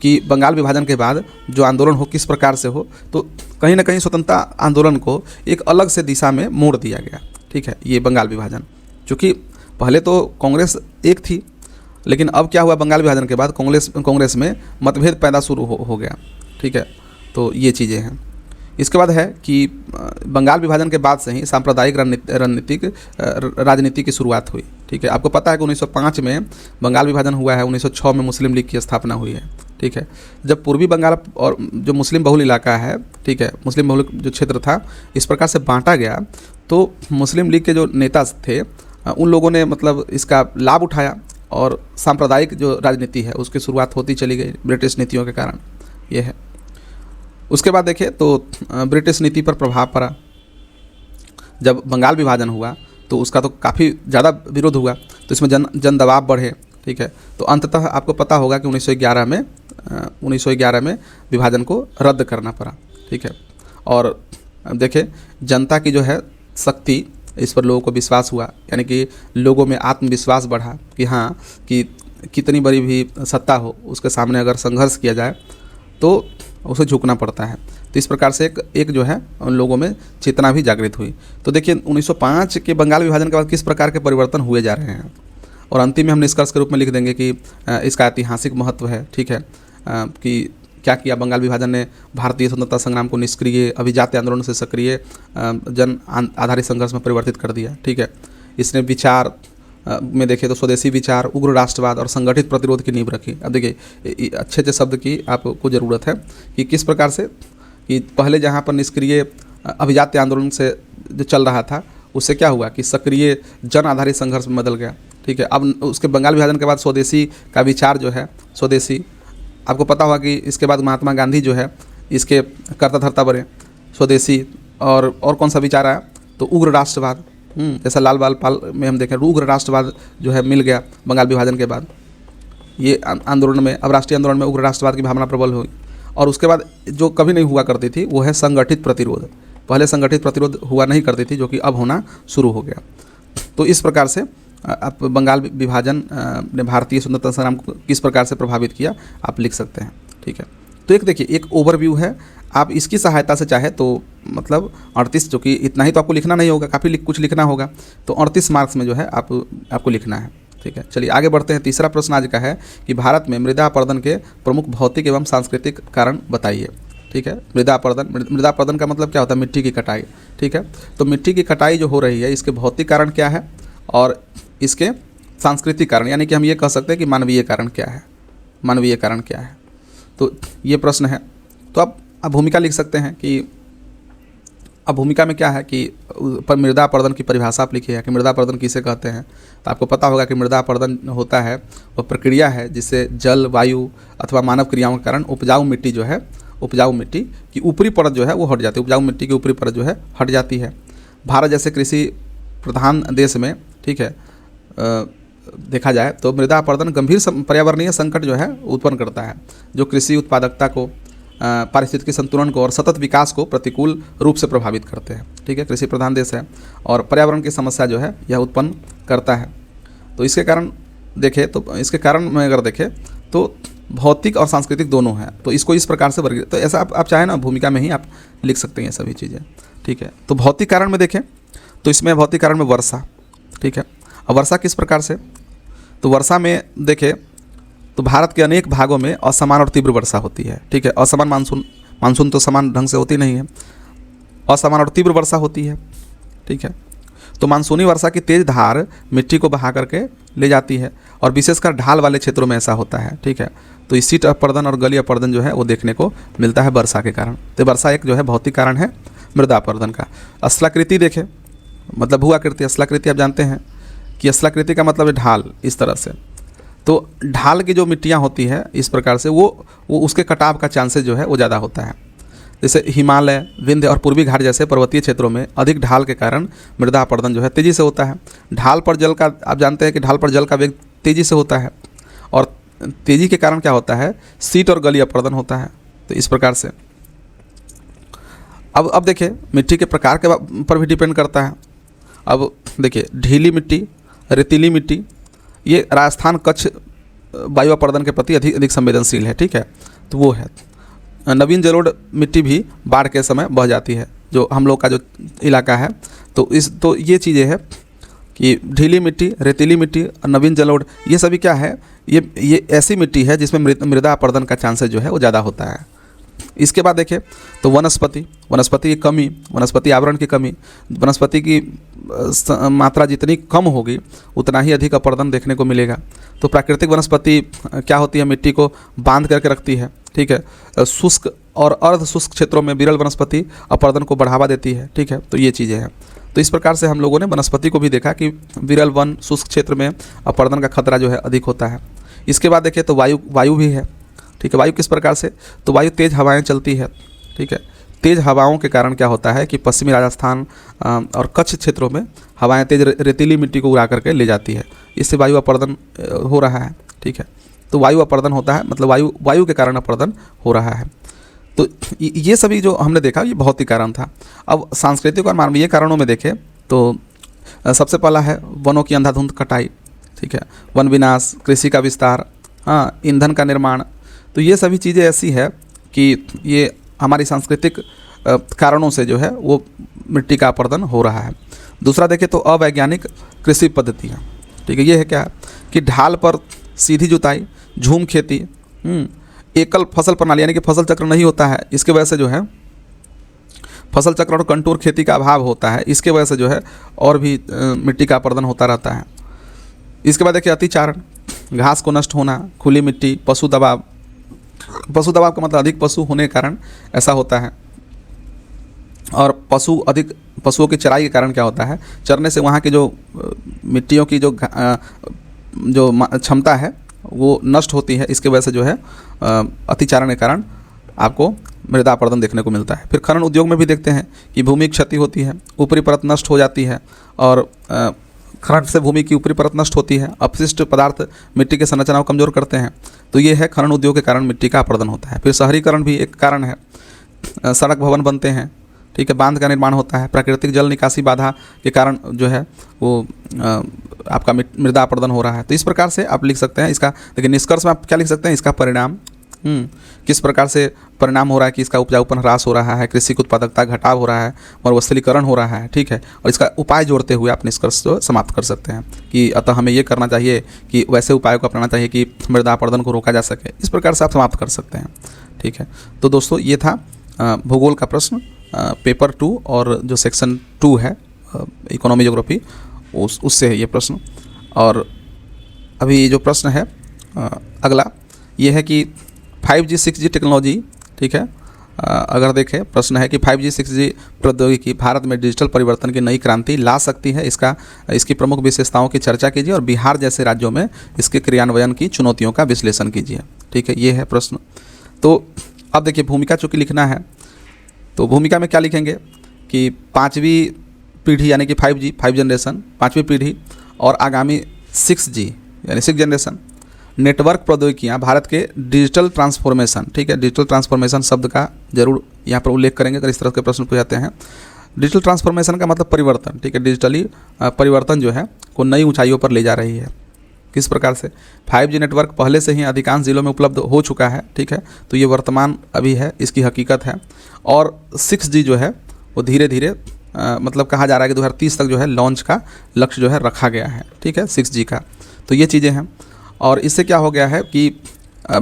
कि बंगाल विभाजन के बाद जो आंदोलन हो किस प्रकार से हो। तो कहीं ना कहीं स्वतंत्रता आंदोलन को एक अलग से दिशा में मोड़ दिया गया। ठीक है, ये बंगाल विभाजन, चूँकि पहले तो कांग्रेस एक थी, लेकिन अब क्या हुआ बंगाल विभाजन के बाद कांग्रेस में मतभेद पैदा शुरू हो गया। ठीक है, तो ये चीज़ें हैं। इसके बाद है कि बंगाल विभाजन के बाद से ही सांप्रदायिक राजनीति की शुरुआत हुई। ठीक है, आपको पता है कि 1905 में बंगाल विभाजन हुआ है, 1906 में मुस्लिम लीग की स्थापना हुई है। ठीक है, जब पूर्वी बंगाल और जो मुस्लिम बहुल इलाका है, ठीक है, मुस्लिम बहुल जो क्षेत्र था इस प्रकार से बांटा गया, तो मुस्लिम लीग के जो नेता थे उन लोगों ने मतलब इसका लाभ उठाया और सांप्रदायिक जो राजनीति है उसकी शुरुआत होती चली गई ब्रिटिश नीतियों के कारण। ये है। उसके बाद देखें तो ब्रिटिश नीति पर प्रभाव पड़ा। जब बंगाल विभाजन हुआ तो उसका तो काफ़ी ज़्यादा विरोध हुआ, तो इसमें जन दबाव बढ़े। ठीक है, तो अंततः आपको पता होगा कि 1911 में विभाजन को रद्द करना पड़ा। ठीक है, और देखें जनता की जो है शक्ति, इस पर लोगों को विश्वास हुआ, यानी कि लोगों में आत्मविश्वास बढ़ा कि हाँ कि कितनी बड़ी भी सत्ता हो उसके सामने अगर संघर्ष किया जाए तो उसे झुकना पड़ता है। तो इस प्रकार से एक जो है उन लोगों में चेतना भी जागृत हुई। तो देखिए 1905 के बंगाल विभाजन के बाद किस प्रकार के परिवर्तन हुए जा रहे हैं, और अंतिम में हम निष्कर्ष के रूप में लिख देंगे कि इसका ऐतिहासिक महत्व है, ठीक है, कि क्या किया बंगाल विभाजन ने भारतीय स्वतंत्रता संग्राम को निष्क्रिय, अभिजात्य आंदोलन से सक्रिय जन आधारित संघर्ष में परिवर्तित कर दिया, ठीक है। इसने विचार में देखें तो स्वदेशी विचार, उग्र राष्ट्रवाद और संगठित प्रतिरोध की नींव रखी। अब देखिए अच्छे अच्छे शब्द की आपको ज़रूरत है कि किस प्रकार से कि पहले जहाँ पर निष्क्रिय अभिजात्य आंदोलन से जो चल रहा था उससे क्या हुआ कि सक्रिय जन आधारित संघर्ष में बदल गया, ठीक है। अब उसके बंगाल विभाजन के बाद स्वदेशी का विचार जो है, स्वदेशी, आपको पता होगा कि इसके बाद महात्मा गांधी जो है इसके कर्ता धर्ता बने स्वदेशी। और कौन सा विचार आया, तो उग्र राष्ट्रवाद, जैसा लाल बाल पाल में हम देखें उग्र राष्ट्रवाद जो है मिल गया बंगाल विभाजन के बाद। ये आंदोलन में, अब राष्ट्रीय आंदोलन में उग्र राष्ट्रवाद की भावना प्रबल हुई। और उसके बाद जो कभी नहीं हुआ करती थी वो है संगठित प्रतिरोध। पहले संगठित प्रतिरोध हुआ नहीं करती थी, जो कि अब होना शुरू हो गया। तो इस प्रकार से आप बंगाल विभाजन ने भारतीय स्वतंत्रता संग्राम को किस प्रकार से प्रभावित किया आप लिख सकते हैं, ठीक है। तो एक देखिए एक ओवरव्यू है, आप इसकी सहायता से चाहे तो मतलब 38, जो कि इतना ही तो आपको लिखना नहीं होगा, काफ़ी कुछ लिखना होगा, तो 38 मार्क्स में जो है आपको लिखना है, ठीक है। चलिए आगे बढ़ते हैं। तीसरा प्रश्न आज का है कि भारत में मृदा अपरदन के प्रमुख भौतिक एवं सांस्कृतिक कारण बताइए, ठीक है। मृदा अपरदन का मतलब क्या होता है, मिट्टी की कटाई, ठीक है। तो मिट्टी की कटाई जो हो रही है इसके भौतिक कारण क्या है और इसके सांस्कृतिक कारण, यानी कि हम ये कह सकते हैं कि मानवीय कारण क्या है, मानवीय कारण क्या है। तो ये प्रश्न है। तो अब भूमिका लिख सकते हैं कि अब भूमिका में क्या है कि पर मृदा अपरदन की परिभाषा आप लिखिए कि मृदा अपरदन किसे कहते हैं। तो आपको पता होगा कि मृदा अपरदन होता है वह प्रक्रिया है जिससे जल, वायु अथवा मानव क्रियाओं के कारण उपजाऊ मिट्टी जो है, उपजाऊ मिट्टी की ऊपरी परत जो है वो हट जाती है, उपजाऊ मिट्टी की ऊपरी परत जो है हट जाती है। भारत जैसे कृषि प्रधान देश में, ठीक है, देखा जाए तो मृदा अपरदन गंभीर पर्यावरणीय संकट जो है उत्पन्न करता है, जो कृषि उत्पादकता को, पारिस्थितिकी संतुलन को और सतत विकास को प्रतिकूल रूप से प्रभावित करते हैं, ठीक है। कृषि प्रधान देश है और पर्यावरण की समस्या जो है यह उत्पन्न करता है। तो इसके कारण देखें तो इसके कारण में अगर देखें तो भौतिक और सांस्कृतिक दोनों हैं। तो इसको इस प्रकार से वर्गीकृत, तो ऐसा आप चाहें ना भूमिका में ही आप लिख सकते हैं सभी चीज़ें, ठीक है। तो भौतिक कारण में देखें तो इसमें भौतिक कारण में वर्षा, ठीक है। अब वर्षा किस प्रकार से, तो वर्षा में देखें तो भारत के अनेक भागों में असमान और तीव्र वर्षा होती है, ठीक है। असमान मानसून तो समान ढंग से होती नहीं है, असमान और तीव्र वर्षा होती है, ठीक है। तो मानसूनी वर्षा की तेज धार मिट्टी को बहा करके ले जाती है और विशेषकर ढाल वाले क्षेत्रों में ऐसा होता है, ठीक है। तो इस शीत अपरदन और गली अपरदन जो है वो देखने को मिलता है वर्षा के कारण। तो वर्षा एक जो है भौतिक कारण है मृदा अपरदन का। स्थलाकृति देखें, मतलब भू-आकृति, स्थलाकृति आप जानते हैं कि स्थलाकृति का मतलब है ढाल, इस तरह से। तो ढाल की जो मिट्टियाँ होती है इस प्रकार से वो उसके कटाव का चांसेस जो है वो ज़्यादा होता है। जैसे हिमालय, विंध्य और पूर्वी घाट जैसे पर्वतीय क्षेत्रों में अधिक ढाल के कारण मृदा अपरदन जो है तेज़ी से होता है। ढाल पर जल का, आप जानते हैं कि ढाल पर जल का वेग तेज़ी से होता है और तेज़ी के कारण क्या होता है, शीत और गली अपरदन होता है। तो इस प्रकार से अब देखिए मिट्टी के प्रकार के पर भी डिपेंड करता है। अब देखिए ढीली मिट्टी, रेतीली मिट्टी, ये राजस्थान, कच्छ वायु अपरदन के प्रति अधिक संवेदनशील है, ठीक है। तो वो है। नवीन जलोढ़ मिट्टी भी बाढ़ के समय बह जाती है, जो हम लोग का जो इलाका है। तो ये चीज़ें हैं कि ढीली मिट्टी, रेतीली मिट्टी और नवीन जलोढ़, ये सभी क्या है, ये ऐसी मिट्टी है जिसमें मृदा अपरदन का चांसेस जो है वो ज़्यादा होता है। इसके बाद देखें तो वनस्पति की कमी, वनस्पति आवरण की कमी, वनस्पति की मात्रा जितनी कम होगी उतना ही अधिक अपरदन देखने को मिलेगा। तो प्राकृतिक वनस्पति क्या होती है, मिट्टी को बांध करके रखती है, ठीक है। शुष्क और अर्ध शुष्क क्षेत्रों में विरल वनस्पति अपरदन को बढ़ावा देती है, ठीक है। तो ये चीज़ें हैं। तो इस प्रकार से हम लोगों ने वनस्पति को भी देखा कि विरल वन, शुष्क क्षेत्र में अपरदन का खतरा जो है अधिक होता है। इसके बाद देखें तो वायु भी है, ठीक है। वायु किस प्रकार से, तो वायु तेज़ हवाएं चलती है, ठीक है। तेज़ हवाओं के कारण क्या होता है कि पश्चिमी राजस्थान और कच्छ क्षेत्रों में हवाएं तेज़ रेतीली मिट्टी को उड़ा करके ले जाती है, इससे वायु अपरदन हो रहा है, ठीक है। तो वायु अपरदन होता है, मतलब वायु के कारण अपरदन हो रहा है। तो ये सभी जो हमने देखा ये भौतिक कारण था। अब सांस्कृतिक और मानवीय कारणों में देखें तो सबसे पहला है वनों की अंधाधुंध कटाई, ठीक है। वन विनाश, कृषि का विस्तार, हाँ, ईंधन का निर्माण। तो ये सभी चीज़ें ऐसी है कि ये हमारी सांस्कृतिक कारणों से जो है वो मिट्टी का अपरदन हो रहा है। दूसरा देखें तो अवैज्ञानिक कृषि पद्धतियाँ, ठीक है, ये है क्या कि ढाल पर सीधी जुताई, झूम खेती, एकल फसल प्रणाली यानी कि फसल चक्र नहीं होता है, इसके वजह से जो है फसल चक्र और कंटूर खेती का अभाव होता है, इसके वजह से जो है और भी मिट्टी का अपरदन होता रहता है। इसके बाद देखिए अतिचारण, घास को नष्ट होना, खुली मिट्टी, पशु दबाव का मतलब अधिक पशु होने के कारण ऐसा होता है। और पशुओं की चराई के कारण क्या होता है, चरने से वहाँ की जो मिट्टियों की जो क्षमता है वो नष्ट होती है, इसके वजह से जो है अतिचारण के कारण आपको मृदा अपरदन देखने को मिलता है। फिर खनन उद्योग में भी देखते हैं कि भूमि की क्षति होती है, ऊपरी परत नष्ट हो जाती है और खनन से भूमि की ऊपरी परत नष्ट होती है, अपशिष्ट पदार्थ मिट्टी के संरचना को कमज़ोर करते हैं, तो ये है खनन उद्योग के कारण मिट्टी का अपरदन होता है। फिर शहरीकरण भी एक कारण है, सड़क भवन बनते हैं, ठीक है, बांध का निर्माण होता है, प्राकृतिक जल निकासी बाधा के कारण जो है वो आपका मृदा अपरदन हो रहा है। तो इस प्रकार से आप लिख सकते हैं इसका, लेकिन निष्कर्ष में आप क्या लिख सकते हैं, इसका परिणाम किस प्रकार से परिणाम हो रहा है कि इसका उपजाऊपन ह्रास हो रहा है, कृषि की उत्पादकता घटाव हो रहा है, मरुस्थलीकरण हो रहा है, ठीक है, और इसका उपाय जोड़ते हुए आप निष्कर्ष जो समाप्त कर सकते हैं कि अतः हमें ये करना चाहिए कि वैसे उपायों को अपनाना चाहिए कि मृदा अपरदन को रोका जा सके। इस प्रकार से आप समाप्त कर सकते हैं, ठीक है। तो दोस्तों ये था भूगोल का प्रश्न पेपर 2 और जो सेक्शन 2 है इकोनॉमी ज्योग्राफी उससे है ये प्रश्न। और अभी जो प्रश्न है अगला ये है कि 5G 6G टेक्नोलॉजी, ठीक है, अगर देखें प्रश्न है कि 5G 6G प्रौद्योगिकी भारत में डिजिटल परिवर्तन की नई क्रांति ला सकती है, इसकी प्रमुख विशेषताओं की चर्चा कीजिए और बिहार जैसे राज्यों में इसके क्रियान्वयन की चुनौतियों का विश्लेषण कीजिए, ठीक है, ये है प्रश्न। तो अब देखिए भूमिका चूँकि लिखना है तो भूमिका में क्या लिखेंगे कि 5वीं पीढ़ी यानी कि 5G 5 जनरेशन 5वीं पीढ़ी और आगामी 6G यानी 6 जनरेशन नेटवर्क प्रौद्योगिकियाँ भारत के डिजिटल ट्रांसफॉर्मेशन, ठीक है, डिजिटल ट्रांसफॉर्मेशन शब्द का जरूर यहाँ पर उल्लेख करेंगे अगर इस तरह के प्रश्न पूछे जाते हैं। डिजिटल ट्रांसफॉर्मेशन का मतलब परिवर्तन, ठीक है, डिजिटली परिवर्तन जो है को नई ऊंचाइयों पर ले जा रही है। किस प्रकार से 5G नेटवर्क पहले से ही अधिकांश जिलों में उपलब्ध हो चुका है, ठीक है, तो ये वर्तमान अभी है, इसकी हकीकत है। और 6G जो है वो धीरे धीरे मतलब कहा जा रहा है कि 2030 तक जो है लॉन्च का लक्ष्य जो है रखा गया है, ठीक है, 6G का। तो ये चीज़ें हैं। और इससे क्या हो गया है कि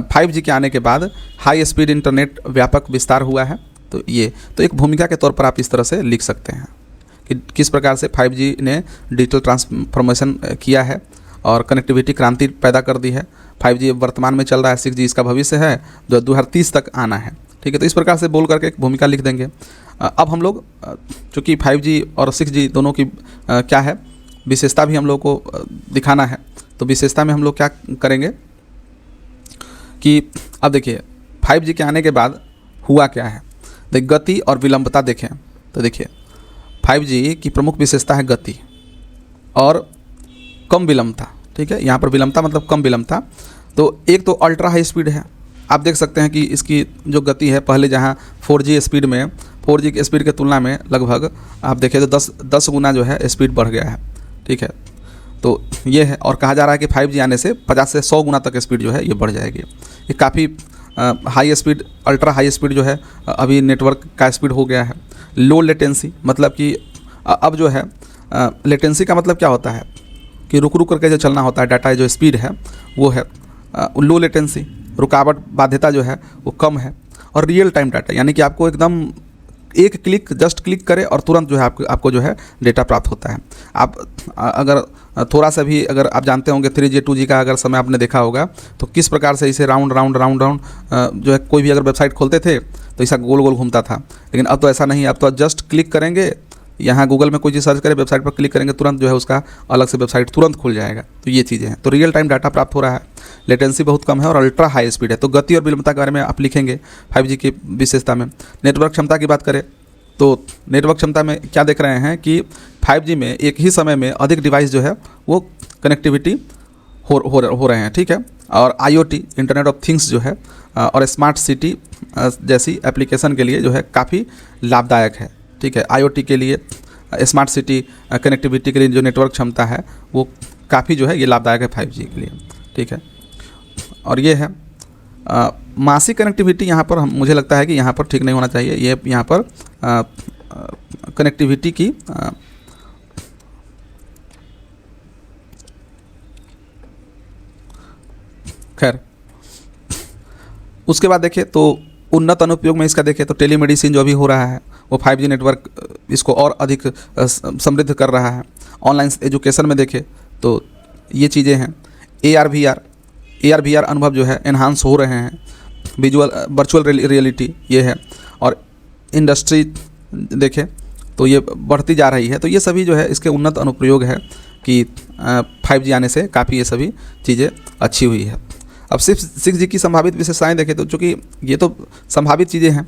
5G के आने के बाद हाई स्पीड इंटरनेट व्यापक विस्तार हुआ है। तो ये तो एक भूमिका के तौर पर आप इस तरह से लिख सकते हैं कि किस प्रकार से 5G ने डिजिटल ट्रांसफॉर्मेशन किया है और कनेक्टिविटी क्रांति पैदा कर दी है। 5G वर्तमान में चल रहा है, 6G इसका भविष्य है जो 2030 तक आना है, ठीक है। तो इस प्रकार से बोल करके एक भूमिका लिख देंगे। अब हम लोग चूँकि 5G और 6G दोनों की क्या है विशेषता भी हम लोग को दिखाना है। तो विशेषता में हम लोग क्या करेंगे कि अब देखिए 5G के आने के बाद हुआ क्या है, देखिए गति और विलंबता देखें तो देखिए 5G की प्रमुख विशेषता है गति और कम विलंबता, ठीक है, यहाँ पर विलंबता मतलब कम विलंबता। तो एक तो अल्ट्रा हाई स्पीड है, आप देख सकते हैं कि इसकी जो गति है पहले जहाँ 4G स्पीड में 4G की स्पीड के तुलना में लगभग आप देखें तो 10 गुना जो है स्पीड बढ़ गया है, ठीक है। तो ये है और कहा जा रहा है कि 5G आने से 50 से 100 गुना तक स्पीड जो है ये बढ़ जाएगी। ये काफ़ी high speed ultra high speed जो है अभी नेटवर्क का स्पीड हो गया है। लो लेटेंसी मतलब कि अब जो है लेटेंसी का मतलब क्या होता है कि रुक करके जो चलना होता है डाटा जो स्पीड है वो है लो लेटेंसी, रुकावट बाध्यता जो है वो कम है। और रियल टाइम डाटा यानी कि आपको एकदम एक क्लिक जस्ट क्लिक करें और तुरंत जो है आपको जो है डेटा प्राप्त होता है। आप अगर थोड़ा सा भी अगर आप जानते होंगे 3G 2G का अगर समय आपने देखा होगा तो किस प्रकार से इसे राउंड जो है कोई भी अगर वेबसाइट खोलते थे तो ऐसा गोल गोल घूमता था, लेकिन अब तो ऐसा नहीं है। अब तो जस्ट क्लिक करेंगे, यहाँ गूगल में कोई चीज़ सर्च करें वेबसाइट पर क्लिक करेंगे तुरंत जो है उसका अलग से वेबसाइट तुरंत खुल जाएगा। तो ये चीज़ें हैं। तो रियल टाइम डाटा प्राप्त हो रहा है, लेटेंसी बहुत कम है और अल्ट्रा हाई स्पीड है। तो गति और विलंबता के बारे में आप लिखेंगे 5G की विशेषता में। नेटवर्क क्षमता की बात करें तो नेटवर्क क्षमता में क्या देख रहे हैं कि 5G में एक ही समय में अधिक डिवाइस जो है वो कनेक्टिविटी हो रहे हैं, ठीक है। और IoT इंटरनेट ऑफ थिंग्स जो है और स्मार्ट सिटी जैसी एप्लीकेशन के लिए जो है काफ़ी लाभदायक है, ठीक है। IoT के लिए स्मार्ट सिटी कनेक्टिविटी के लिए जो नेटवर्क क्षमता है वो काफ़ी जो है ये लाभदायक है 5G के लिए, ठीक है। और ये है मासिक कनेक्टिविटी यहाँ पर मुझे लगता है कि यहाँ पर ठीक नहीं होना चाहिए। ये यहाँ पर कनेक्टिविटी की खैर, उसके बाद देखें तो उन्नत अनुप्रयोग में इसका देखें तो टेलीमेडिसिन जो अभी हो रहा है वो 5G नेटवर्क इसको और अधिक समृद्ध कर रहा है। ऑनलाइन एजुकेशन में देखें तो ये चीज़ें हैं। AR VR अनुभव जो है एनहांस हो रहे हैं। वर्चुअल रियलिटी ये है। और इंडस्ट्री देखें तो ये बढ़ती जा रही है। तो ये सभी जो है इसके उन्नत अनुप्रयोग है कि 5G आने से काफ़ी ये सभी चीज़ें अच्छी हुई है। अब सिर्फ 6G की संभावित विशेषताएं देखें तो चूँकि ये तो संभावित चीज़ें हैं,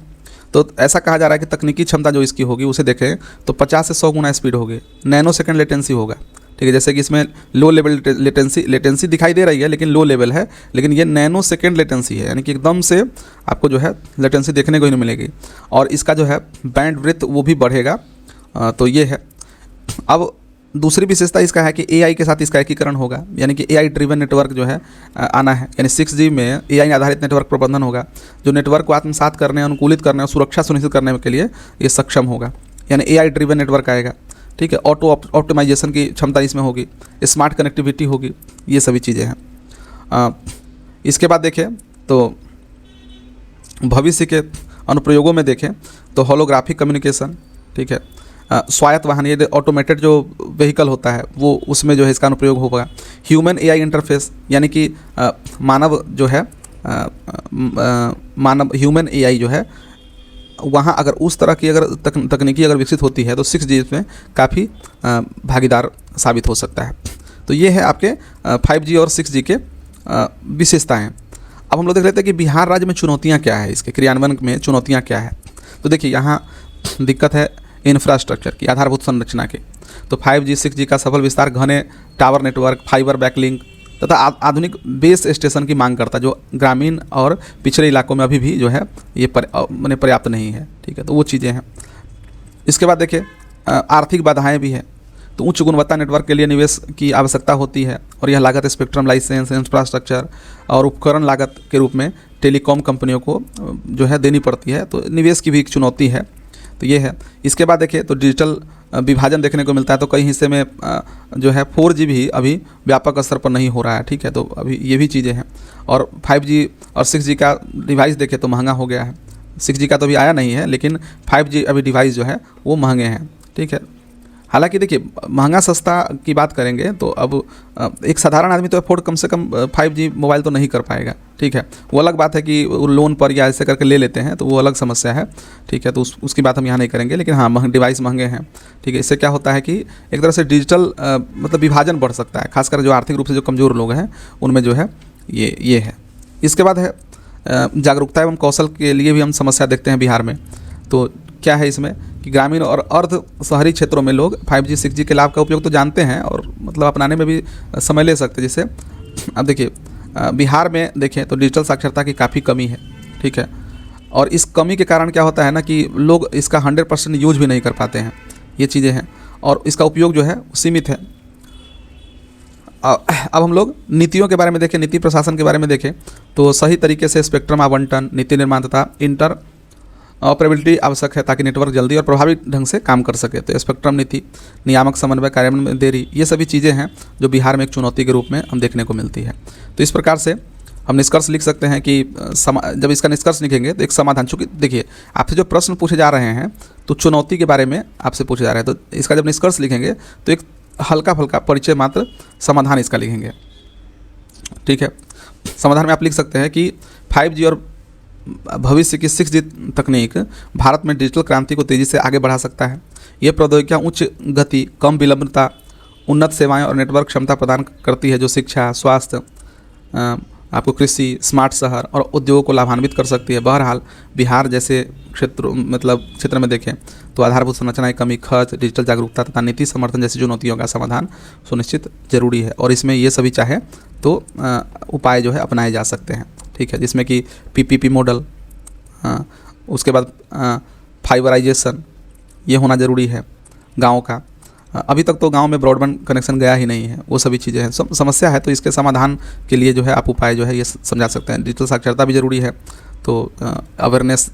तो ऐसा कहा जा रहा है कि तकनीकी क्षमता जो इसकी होगी उसे देखें तो 50 से 100 गुना स्पीड होगी। नैनो सेकंड लेटेंसी होगा, ठीक है। जैसे कि इसमें लो लेवल लेटेंसी दिखाई दे रही है लेकिन लो लेवल है, लेकिन ये नैनो सेकंड लेटेंसी है, यानी कि एकदम से आपको जो है लेटेंसी देखने को ही नहीं मिलेगी। और इसका जो है बैंड विड्थ वो भी बढ़ेगा। तो ये है। अब दूसरी विशेषता इसका है कि AI के साथ इसका एकीकरण होगा, यानी कि AI ड्रिवन नेटवर्क जो है आना है। यानी 6G में AI आधारित नेटवर्क प्रबंधन होगा जो नेटवर्क को आत्मसात करने, अनुकूलित करने और सुरक्षा सुनिश्चित करने के लिए ये सक्षम होगा। यानी AI ड्रिवन नेटवर्क आएगा, ठीक है। ऑटो ऑप्टिमाइजेशन की क्षमता इसमें होगी, स्मार्ट कनेक्टिविटी होगी, ये सभी चीज़ें हैं। इसके बाद देखें तो भविष्य के अनुप्रयोगों में देखें तो होलोग्राफिक कम्युनिकेशन, ठीक है। स्वायत्त वाहन, ये ऑटोमेटेड जो व्हीकल होता है वो उसमें जो है इसका अनुप्रयोग होगा। ह्यूमन AI इंटरफेस, यानी कि मानव जो है मानव ह्यूमन AI जो है वहाँ अगर उस तरह की अगर तकनीकी अगर विकसित होती है तो 6G इसमें काफ़ी भागीदार साबित हो सकता है। तो ये है आपके 5G और 6G के विशेषताएँ। अब हम लोग देख लेते हैं कि बिहार राज्य में चुनौतियाँ क्या है, इसके क्रियान्वयन में चुनौतियाँ क्या है। तो देखिए यहाँ दिक्कत है इंफ्रास्ट्रक्चर की, आधारभूत संरचना की। तो 5G 6G का सफल विस्तार घने टावर नेटवर्क, फाइबर बैकलिंक तथा आधुनिक बेस स्टेशन की मांग करता है, जो ग्रामीण और पिछड़े इलाकों में अभी भी जो है ये माने पर्याप्त नहीं है, ठीक है। तो वो चीज़ें हैं। इसके बाद देखिए आर्थिक बाधाएं भी हैं। तो उच्च गुणवत्ता नेटवर्क के लिए निवेश की आवश्यकता होती है और यह लागत स्पेक्ट्रम लाइसेंस, इंफ्रास्ट्रक्चर और उपकरण लागत के रूप में टेलीकॉम कंपनियों को जो है देनी पड़ती है। तो निवेश की भी एक चुनौती है। तो ये है। इसके बाद देखिए तो डिजिटल विभाजन देखने को मिलता है। तो कई हिस्से में जो है 4G भी अभी व्यापक स्तर पर नहीं हो रहा है, ठीक है। तो अभी ये भी चीज़ें हैं। और 5G और 6G का डिवाइस देखें तो महंगा हो गया है। 6G का तो अभी आया नहीं है, लेकिन 5G अभी डिवाइस जो है वो महंगे हैं, ठीक है। हालांकि देखिए महंगा सस्ता की बात करेंगे तो अब एक साधारण आदमी तो अफोर्ड कम से कम 5G मोबाइल तो नहीं कर पाएगा, ठीक है। वो अलग बात है कि वो लोन पर या ऐसे करके ले लेते हैं, तो वो अलग समस्या है, ठीक है। तो उसकी बात हम यहाँ नहीं करेंगे, लेकिन हाँ डिवाइस महंगे हैं, ठीक है। इससे क्या होता है कि एक तरह से डिजिटल मतलब विभाजन बढ़ सकता है, खासकर जो आर्थिक रूप से जो कमज़ोर लोग हैं उनमें जो है ये है। इसके बाद है जागरूकता एवं कौशल के लिए भी हम समस्या देखते हैं बिहार में। तो क्या है इसमें कि ग्रामीण और अर्ध शहरी क्षेत्रों में लोग 5G 6G के लाभ का उपयोग तो जानते हैं और मतलब अपनाने में भी समय ले सकते हैं। जैसे अब देखिए बिहार में देखें तो डिजिटल साक्षरता की काफ़ी कमी है, ठीक है। और इस कमी के कारण क्या होता है ना कि लोग इसका 100% यूज भी नहीं कर पाते हैं, ये चीज़ें हैं। और इसका उपयोग जो है सीमित है। अब हम लोग नीतियों के बारे में देखें, नीति प्रशासन के बारे में देखें तो सही तरीके से स्पेक्ट्रम आवंटन, नीति निर्माण तथा इंटर ऑपरेबिलिटी आवश्यक है ताकि नेटवर्क जल्दी और प्रभावी ढंग से काम कर सके। तो स्पेक्ट्रम नीति, नियामक समन्वय, कार्यान्वयन में देरी, ये सभी चीज़ें हैं जो बिहार में एक चुनौती के रूप में हम देखने को मिलती है। तो इस प्रकार से हम निष्कर्ष लिख सकते हैं कि जब इसका निष्कर्ष लिखेंगे तो एक समाधान, चूँकि देखिए आपसे जो प्रश्न पूछे जा रहे हैं तो चुनौती के बारे में आपसे पूछे जा रहे हैं, तो इसका जब निष्कर्ष लिखेंगे तो एक हल्का फुल्का परिचय मात्र समाधान इसका लिखेंगे, ठीक है। समाधान में आप लिख सकते हैं कि 5G और भविष्य की 6G तकनीक भारत में डिजिटल क्रांति को तेज़ी से आगे बढ़ा सकता है। ये प्रौद्योगिकियाँ उच्च गति, कम विलंबता, उन्नत सेवाएं और नेटवर्क क्षमता प्रदान करती है जो शिक्षा, स्वास्थ्य, आपको कृषि, स्मार्ट शहर और उद्योगों को लाभान्वित कर सकती है। बहरहाल बिहार जैसे क्षेत्र में देखें तो आधारभूत संरचना की कमी, खर्च, डिजिटल जागरूकता तथा नीति समर्थन जैसी चुनौतियों का समाधान सुनिश्चित जरूरी है। और इसमें ये सभी चाहे तो उपाय जो है अपनाए जा सकते हैं, ठीक है। जिसमें कि PPP मॉडल, उसके बाद फाइबराइजेशन ये होना ज़रूरी है गाँव का, अभी तक तो गांव में ब्रॉडबैंड कनेक्शन गया ही नहीं है, वो सभी चीज़ें हैं, समस्या है। तो इसके समाधान के लिए जो है आप उपाय जो है ये समझा सकते हैं। डिजिटल साक्षरता भी ज़रूरी है, तो अवेयरनेस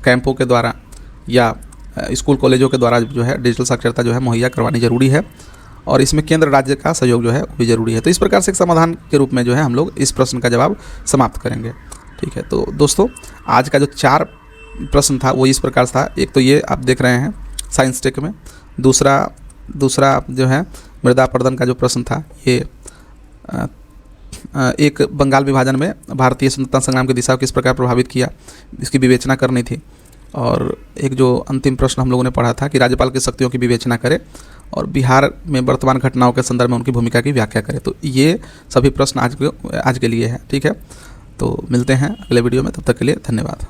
कैंपों के द्वारा या स्कूल कॉलेजों के द्वारा जो है डिजिटल साक्षरता जो है मुहैया करवानी ज़रूरी है, और इसमें केंद्र राज्य का सहयोग जो है वो भी ज़रूरी है। तो इस प्रकार से एक समाधान के रूप में जो है हम लोग इस प्रश्न का जवाब समाप्त करेंगे। ठीक है, तो दोस्तों आज का जो 4 प्रश्न था वो इस प्रकार था। एक तो ये आप देख रहे हैं साइंस टेक में, दूसरा जो है मृदा अपरदन का जो प्रश्न था ये एक बंगाल विभाजन में भारतीय स्वतंत्रता संग्राम की दिशा को किस प्रकार प्रभावित किया, इसकी विवेचना करनी थी। और एक जो अंतिम प्रश्न हम लोगों ने पढ़ा था कि राज्यपाल की शक्तियों की विवेचना करें और बिहार में वर्तमान घटनाओं के संदर्भ में उनकी भूमिका की व्याख्या करें। तो ये सभी प्रश्न आज के लिए है। ठीक है, तो मिलते हैं अगले वीडियो में, तब तक के लिए धन्यवाद।